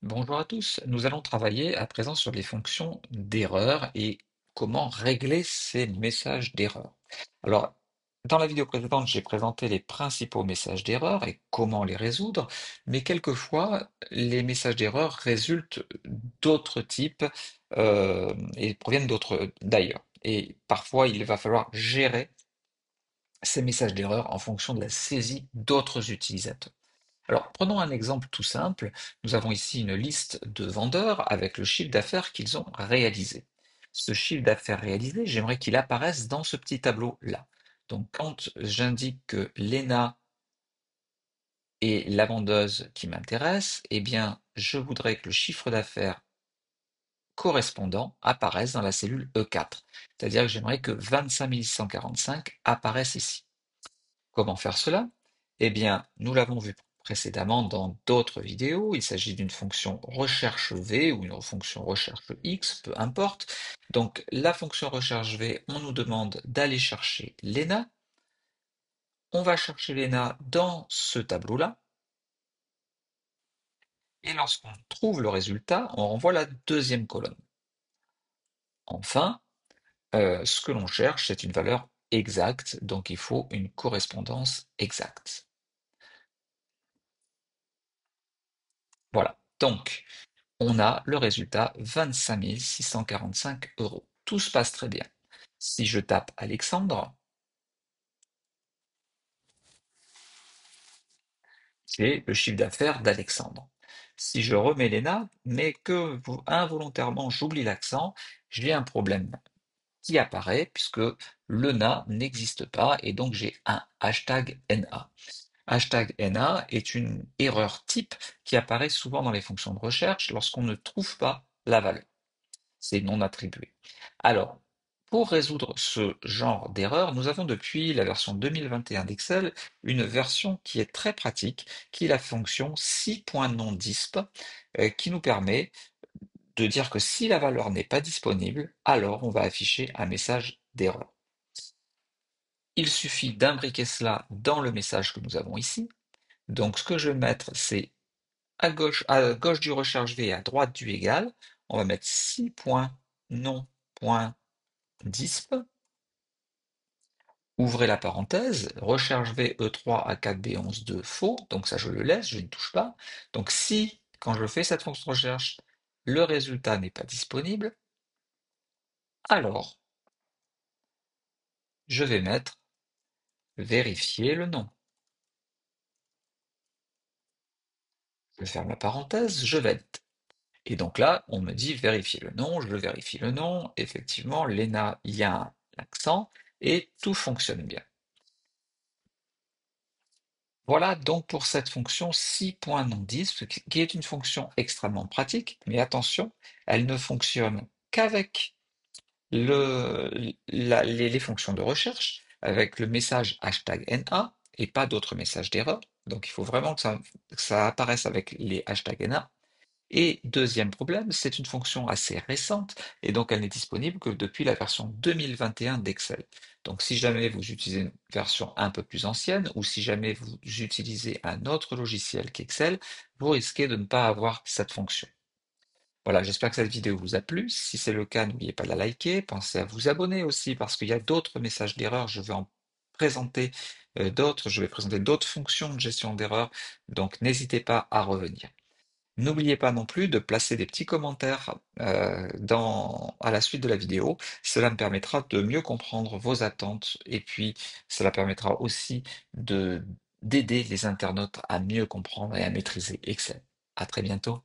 Bonjour à tous, nous allons travailler à présent sur les fonctions d'erreur et comment régler ces messages d'erreur. Alors, dans la vidéo précédente, j'ai présenté les principaux messages d'erreur et comment les résoudre, mais quelquefois, les messages d'erreur résultent d'autres types et proviennent d'autres d'ailleurs. Et parfois, il va falloir gérer ces messages d'erreur en fonction de la saisie d'autres utilisateurs. Alors, prenons un exemple tout simple. Nous avons ici une liste de vendeurs avec le chiffre d'affaires qu'ils ont réalisé. Ce chiffre d'affaires réalisé, j'aimerais qu'il apparaisse dans ce petit tableau-là. Donc, quand j'indique que Lena est la vendeuse qui m'intéresse, eh bien, je voudrais que le chiffre d'affaires correspondant apparaisse dans la cellule E4. C'est-à-dire que j'aimerais que 25 145 apparaisse ici. Comment faire cela? Eh bien, nous l'avons vu précédemment dans d'autres vidéos, il s'agit d'une fonction recherche V ou une fonction recherche X, peu importe. Donc la fonction recherche V, on nous demande d'aller chercher Lena. On va chercher Lena dans ce tableau-là. Et lorsqu'on trouve le résultat, on renvoie la deuxième colonne. Enfin, ce que l'on cherche, c'est une valeur exacte, donc il faut une correspondance exacte. Voilà. Donc, on a le résultat 25 645 euros. Tout se passe très bien. Si je tape Alexandre, j'ai le chiffre d'affaires d'Alexandre. Si je remets Léna, mais que involontairement j'oublie l'accent, j'ai un problème qui apparaît puisque le na n'existe pas et donc j'ai un hashtag NA. Hashtag NA est une erreur type qui apparaît souvent dans les fonctions de recherche lorsqu'on ne trouve pas la valeur. C'est non attribué. Alors, pour résoudre ce genre d'erreur, nous avons depuis la version 2021 d'Excel une version qui est très pratique, qui est la fonction 6.nondisp, qui nous permet de dire que si la valeur n'est pas disponible, alors on va afficher un message d'erreur. Il suffit d'imbriquer cela dans le message que nous avons ici. Donc ce que je vais mettre, c'est à gauche du recherche V et à droite du égal, on va mettre 6.non.disp. Ouvrez la parenthèse, recherche V E3 a 4 B11 2 faux, donc ça je le laisse, je ne touche pas. Donc si, quand je fais cette fonction de recherche, le résultat n'est pas disponible, alors je vais mettre vérifier le nom. Je ferme la parenthèse, je valide. Et donc là, on me dit vérifier le nom, je vérifie le nom, effectivement, Lena, il y a un accent, et tout fonctionne bien. Voilà donc pour cette fonction 6.nondisp, qui est une fonction extrêmement pratique, mais attention, elle ne fonctionne qu'avec les fonctions de recherche, avec le message hashtag NA, et pas d'autres messages d'erreur. Donc il faut vraiment que ça apparaisse avec les hashtags NA. Et deuxième problème, c'est une fonction assez récente et donc elle n'est disponible que depuis la version 2021 d'Excel. Donc si jamais vous utilisez une version un peu plus ancienne ou si jamais vous utilisez un autre logiciel qu'Excel, vous risquez de ne pas avoir cette fonction. Voilà, j'espère que cette vidéo vous a plu. Si c'est le cas, n'oubliez pas de la liker. Pensez à vous abonner aussi parce qu'il y a d'autres messages d'erreur. Je vais en présenter d'autres. Je vais présenter d'autres fonctions de gestion d'erreur. Donc n'hésitez pas à revenir. N'oubliez pas non plus de placer des petits commentaires à la suite de la vidéo. Cela me permettra de mieux comprendre vos attentes et puis cela permettra aussi d'aider les internautes à mieux comprendre et à maîtriser Excel. À très bientôt.